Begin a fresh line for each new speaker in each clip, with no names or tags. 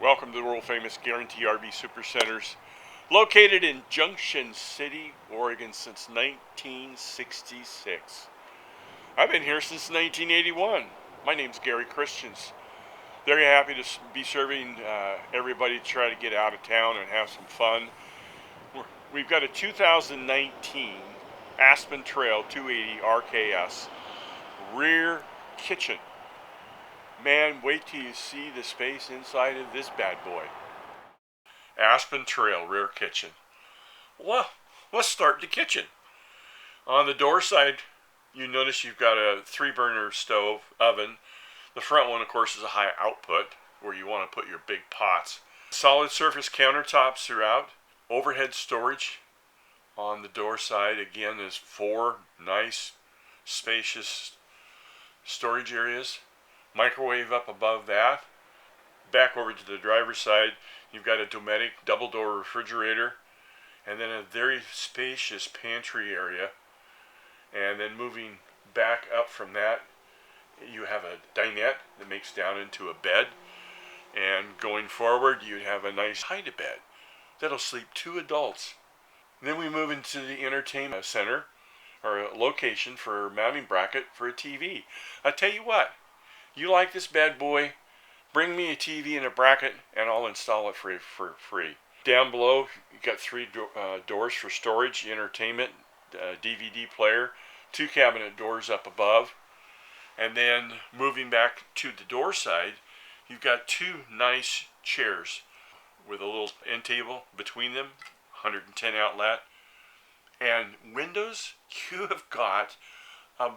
Welcome to the world famous Guaranty RV Supercenters, located in Junction City, Oregon since 1966. I've been here since 1981. My name's Gary Christians. Very happy to be serving everybody to try to get out of town and have some fun. We've got a 2019 Aspen Trail 280 RKS rear kitchen. Man, wait till you see the space inside of this bad boy. Aspen Trail rear kitchen. Well, let's start the kitchen. On the door side, you notice you've got a 3-burner stove oven. The front one, of course, is a high output where you want to put your big pots. Solid surface countertops throughout. Overhead storage on the door side. Again, is 4 nice, spacious storage areas. Microwave up above that. Back over to the driver's side, you've got a Dometic double door refrigerator, and then a very spacious pantry area. And then moving back up from that, you have a dinette that makes down into a bed. And going forward, you have a nice hide-a-bed that'll sleep 2 adults. Then we move into the entertainment center, or a location for a mounting bracket for a TV. I tell you what, you like this bad boy, bring me a TV and a bracket and I'll install it for free. Down below, you've got 3 doors for storage, entertainment, DVD player, 2 cabinet doors up above. And then moving back to the door side, you've got 2 nice chairs with a little end table between them, 110 outlet. And windows, you have got a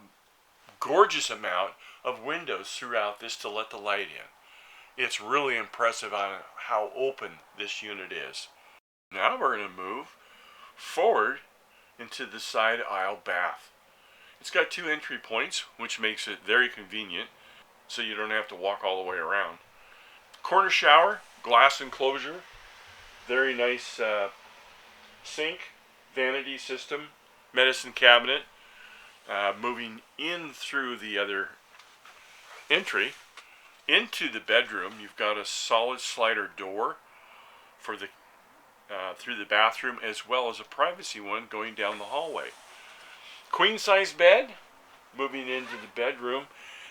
gorgeous amount of windows throughout this to let the light in. It's really impressive on how open this unit is. Now we're going to move forward into the side aisle bath. It's got 2 entry points, which makes it very convenient, so you don't have to walk all the way around. Corner shower, glass enclosure, very nice sink, vanity system, medicine cabinet. Moving in through the other entry into the bedroom, you've got a solid slider door for the through the bathroom, as well as a privacy one going down the hallway. Queen size bed. Moving into the bedroom,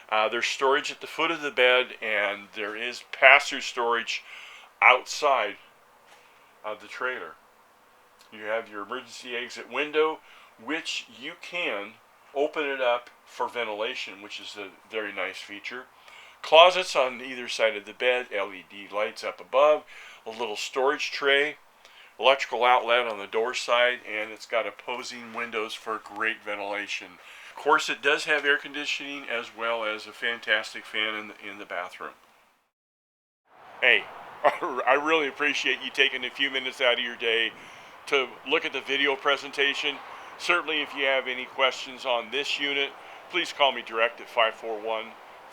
there's storage at the foot of the bed, and there is pass-through storage outside of the trailer. You have your emergency exit window, which you can open it up for ventilation, which is a very nice feature. Closets on either side of the bed, LED lights up above, a little storage tray, electrical outlet on the door side, and it's got opposing windows for great ventilation. Of course, it does have air conditioning as well as a fantastic fan in the bathroom. Hey, I really appreciate you taking a few minutes out of your day to look at the video presentation. Certainly, if you have any questions on this unit, please call me direct at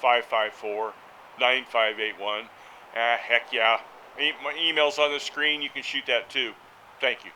541-554-9581. Heck yeah. My email's on the screen. You can shoot that too. Thank you.